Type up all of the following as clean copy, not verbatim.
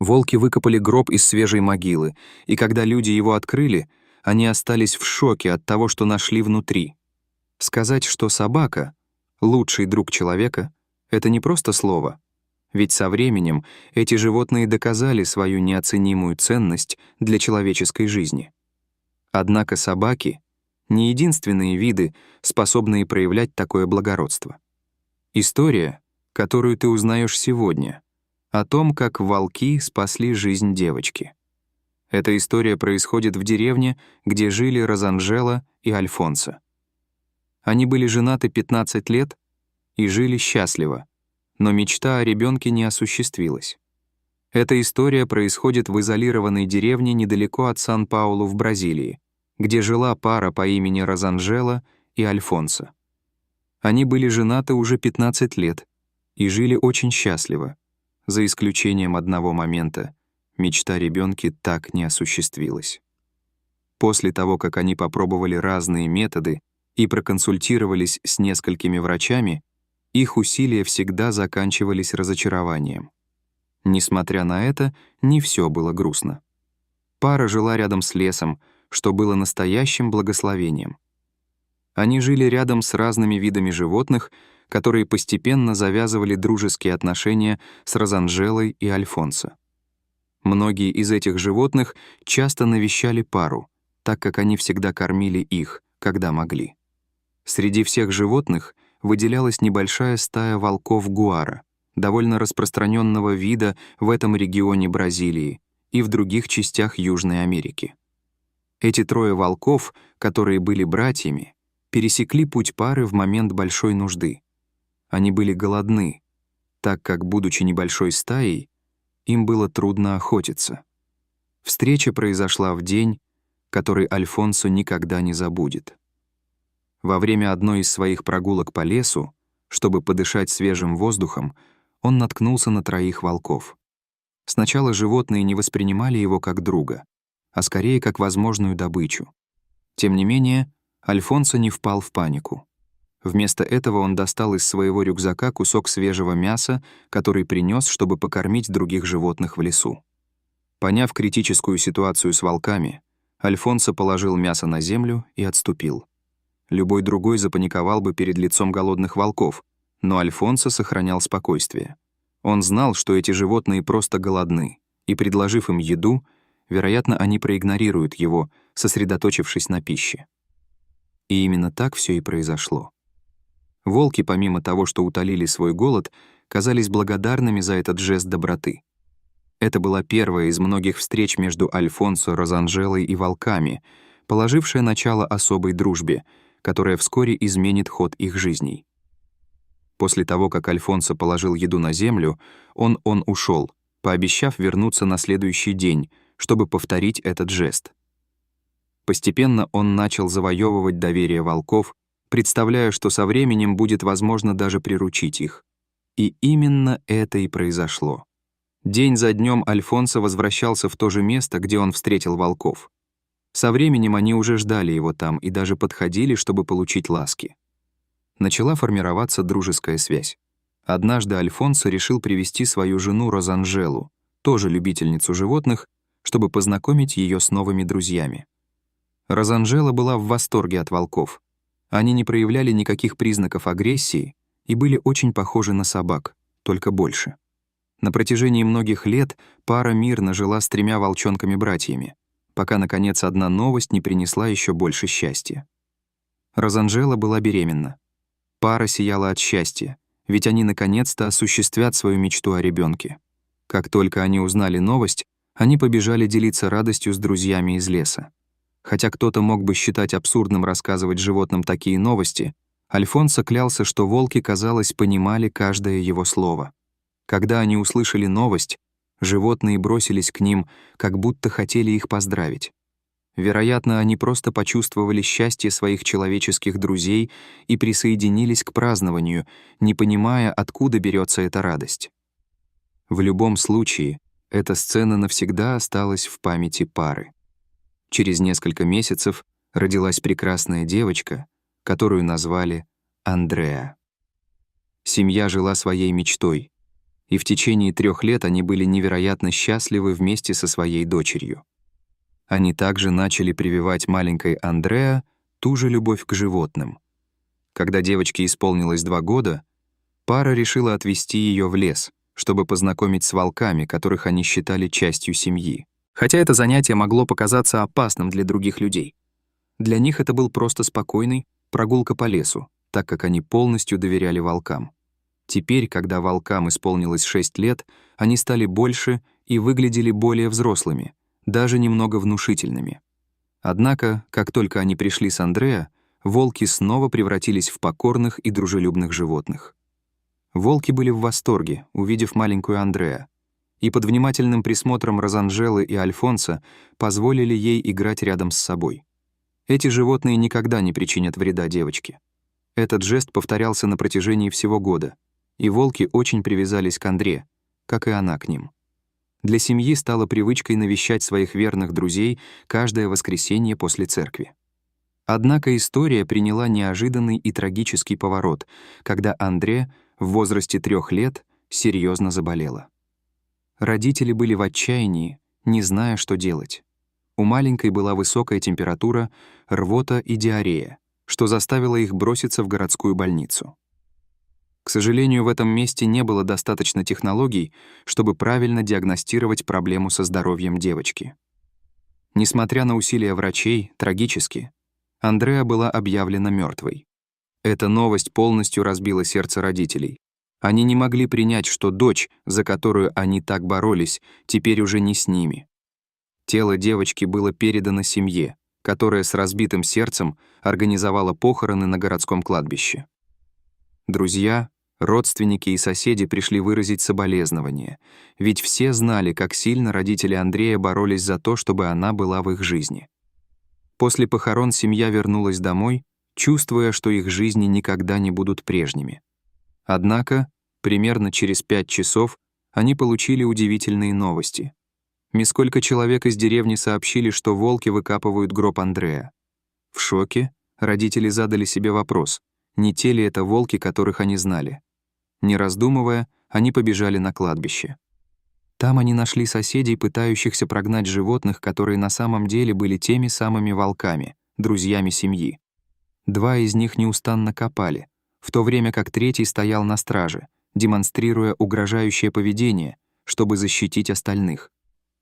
Волки выкопали гроб из свежей могилы, и когда люди его открыли, они остались в шоке от того, что нашли внутри. Сказать, что собака — лучший друг человека, это не просто слово. Ведь со временем эти животные доказали свою неоценимую ценность для человеческой жизни. Однако собаки — не единственные виды, способные проявлять такое благородство. История, которую ты узнаешь сегодня, о том, как волки спасли жизнь девочки. Эта история происходит в деревне, где жили Розанжела и Альфонсо. Они были женаты 15 лет и жили счастливо, но мечта о ребенке не осуществилась. Эта история происходит в изолированной деревне недалеко от Сан-Паулу в Бразилии, где жила пара по имени Розанжела и Альфонсо. Они были женаты уже 15 лет и жили очень счастливо, за исключением одного момента — мечта ребенка так не осуществилась. После того, как они попробовали разные методы и проконсультировались с несколькими врачами, их усилия всегда заканчивались разочарованием. Несмотря на это, не все было грустно. Пара жила рядом с лесом, что было настоящим благословением. Они жили рядом с разными видами животных, которые постепенно завязывали дружеские отношения с Розанжелой и Альфонсо. Многие из этих животных часто навещали пару, так как они всегда кормили их, когда могли. Среди всех животных выделялась небольшая стая волков гуара, довольно распространенного вида в этом регионе Бразилии и в других частях Южной Америки. Эти трое волков, которые были братьями, пересекли путь пары в момент большой нужды. Они были голодны, так как, будучи небольшой стаей, им было трудно охотиться. Встреча произошла в день, который Альфонсо никогда не забудет. Во время одной из своих прогулок по лесу, чтобы подышать свежим воздухом, он наткнулся на троих волков. Сначала животные не воспринимали его как друга, а скорее как возможную добычу. Тем не менее, Альфонсо не впал в панику. Вместо этого он достал из своего рюкзака кусок свежего мяса, который принес, чтобы покормить других животных в лесу. Поняв критическую ситуацию с волками, Альфонсо положил мясо на землю и отступил. Любой другой запаниковал бы перед лицом голодных волков, но Альфонсо сохранял спокойствие. Он знал, что эти животные просто голодны, и, предложив им еду, вероятно, они проигнорируют его, сосредоточившись на пище. И именно так все и произошло. Волки, помимо того, что утолили свой голод, казались благодарными за этот жест доброты. Это была первая из многих встреч между Альфонсо, Розанжелой и волками, положившая начало особой дружбе, которая вскоре изменит ход их жизней. После того, как Альфонсо положил еду на землю, он ушел, пообещав вернуться на следующий день, чтобы повторить этот жест. Постепенно он начал завоевывать доверие волков, представляя, что со временем будет возможно даже приручить их. И именно это и произошло. День за днем Альфонсо возвращался в то же место, где он встретил волков. Со временем они уже ждали его там и даже подходили, чтобы получить ласки. Начала формироваться дружеская связь. Однажды Альфонсо решил привести свою жену Розанжелу, тоже любительницу животных, чтобы познакомить ее с новыми друзьями. Розанжела была в восторге от волков. Они не проявляли никаких признаков агрессии и были очень похожи на собак, только больше. На протяжении многих лет пара мирно жила с 3 волчонками-братьями, пока, наконец, одна новость не принесла еще больше счастья. Розанжела была беременна. Пара сияла от счастья, ведь они наконец-то осуществят свою мечту о ребенке. Как только они узнали новость, они побежали делиться радостью с друзьями из леса. Хотя кто-то мог бы считать абсурдным рассказывать животным такие новости, Альфонсо клялся, что волки, казалось, понимали каждое его слово. Когда они услышали новость, животные бросились к ним, как будто хотели их поздравить. Вероятно, они просто почувствовали счастье своих человеческих друзей и присоединились к празднованию, не понимая, откуда берется эта радость. В любом случае, эта сцена навсегда осталась в памяти пары. Через несколько месяцев родилась прекрасная девочка, которую назвали Андреа. Семья жила своей мечтой. И в течение 3 лет они были невероятно счастливы вместе со своей дочерью. Они также начали прививать маленькой Андреа ту же любовь к животным. Когда девочке исполнилось 2 года, пара решила отвезти ее в лес, чтобы познакомить с волками, которых они считали частью семьи. Хотя это занятие могло показаться опасным для других людей. Для них это был просто спокойный прогулка по лесу, так как они полностью доверяли волкам. Теперь, когда волкам исполнилось 6 лет, они стали больше и выглядели более взрослыми, даже немного внушительными. Однако, как только они пришли с Андреа, волки снова превратились в покорных и дружелюбных животных. Волки были в восторге, увидев маленькую Андреа, и под внимательным присмотром Розанжелы и Альфонса позволили ей играть рядом с собой. Эти животные никогда не причинят вреда девочке. Этот жест повторялся на протяжении всего года, и волки очень привязались к Андре, как и она к ним. Для семьи стало привычкой навещать своих верных друзей каждое воскресенье после церкви. Однако история приняла неожиданный и трагический поворот, когда Андре в возрасте 3 лет серьезно заболела. Родители были в отчаянии, не зная, что делать. У маленькой была высокая температура, рвота и диарея, что заставило их броситься в городскую больницу. К сожалению, в этом месте не было достаточно технологий, чтобы правильно диагностировать проблему со здоровьем девочки. Несмотря на усилия врачей, трагически, Андреа была объявлена мертвой. Эта новость полностью разбила сердце родителей. Они не могли принять, что дочь, за которую они так боролись, теперь уже не с ними. Тело девочки было передано семье, которая с разбитым сердцем организовала похороны на городском кладбище. Друзья, родственники и соседи пришли выразить соболезнования, ведь все знали, как сильно родители Андрея боролись за то, чтобы она была в их жизни. После похорон семья вернулась домой, чувствуя, что их жизни никогда не будут прежними. Однако, примерно через 5 часов они получили удивительные новости. Несколько человек из деревни сообщили, что волки выкапывают гроб Андреа. В шоке родители задали себе вопрос, не те ли это волки, которых они знали. Не раздумывая, они побежали на кладбище. Там они нашли соседей, пытающихся прогнать животных, которые на самом деле были теми самыми волками, друзьями семьи. 2 из них неустанно копали, в то время как 3-й стоял на страже, демонстрируя угрожающее поведение, чтобы защитить остальных.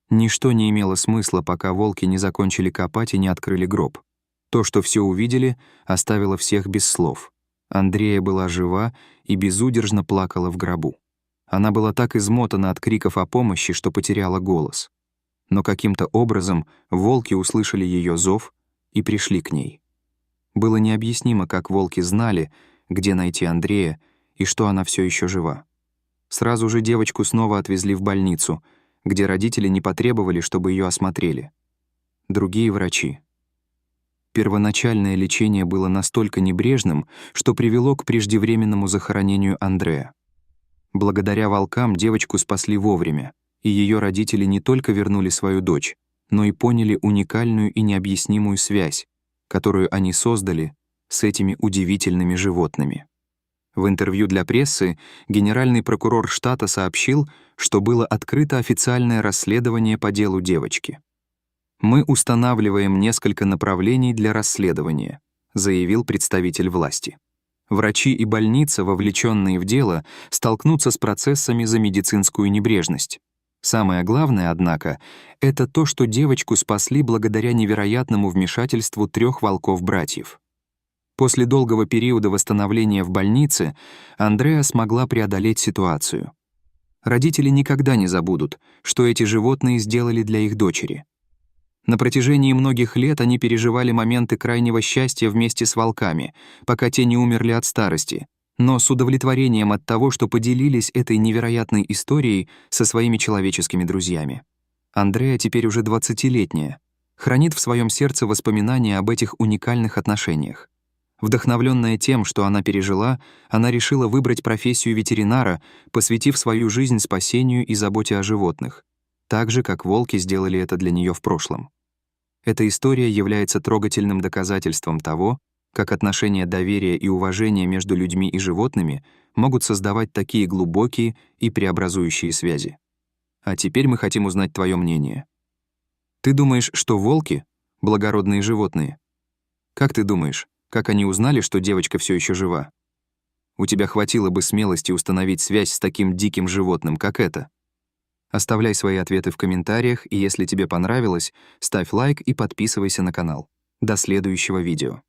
Ничто не имело смысла, пока волки не закончили копать и не открыли гроб. То, что все увидели, оставило всех без слов. Андрея была жива и безудержно плакала в гробу. Она была так измотана от криков о помощи, что потеряла голос. Но каким-то образом волки услышали ее зов и пришли к ней. Было необъяснимо, как волки знали, где найти Андрея и что она все еще жива. Сразу же девочку снова отвезли в больницу, где родители не потребовали, чтобы ее осмотрели. Другие врачи. Первоначальное лечение было настолько небрежным, что привело к преждевременному захоронению Андрея. Благодаря волкам девочку спасли вовремя, и ее родители не только вернули свою дочь, но и поняли уникальную и необъяснимую связь, которую они создали с этими удивительными животными. В интервью для прессы генеральный прокурор штата сообщил, что было открыто официальное расследование по делу девочки. «Мы устанавливаем несколько направлений для расследования», заявил представитель власти. Врачи и больница, вовлеченные в дело, столкнутся с процессами за медицинскую небрежность. Самое главное, однако, это то, что девочку спасли благодаря невероятному вмешательству 3 волков-братьев. После долгого периода восстановления в больнице Андреа смогла преодолеть ситуацию. Родители никогда не забудут, что эти животные сделали для их дочери. На протяжении многих лет они переживали моменты крайнего счастья вместе с волками, пока те не умерли от старости, но с удовлетворением от того, что поделились этой невероятной историей со своими человеческими друзьями. Андреа теперь уже 20-летняя, хранит в своем сердце воспоминания об этих уникальных отношениях. Вдохновленная тем, что она пережила, она решила выбрать профессию ветеринара, посвятив свою жизнь спасению и заботе о животных, так же, как волки сделали это для нее в прошлом. Эта история является трогательным доказательством того, как отношения доверия и уважения между людьми и животными могут создавать такие глубокие и преобразующие связи. А теперь мы хотим узнать твое мнение. Ты думаешь, что волки — благородные животные? Как ты думаешь, как они узнали, что девочка все еще жива? У тебя хватило бы смелости установить связь с таким диким животным, как это? Оставляй свои ответы в комментариях, и если тебе понравилось, ставь лайк и подписывайся на канал. До следующего видео.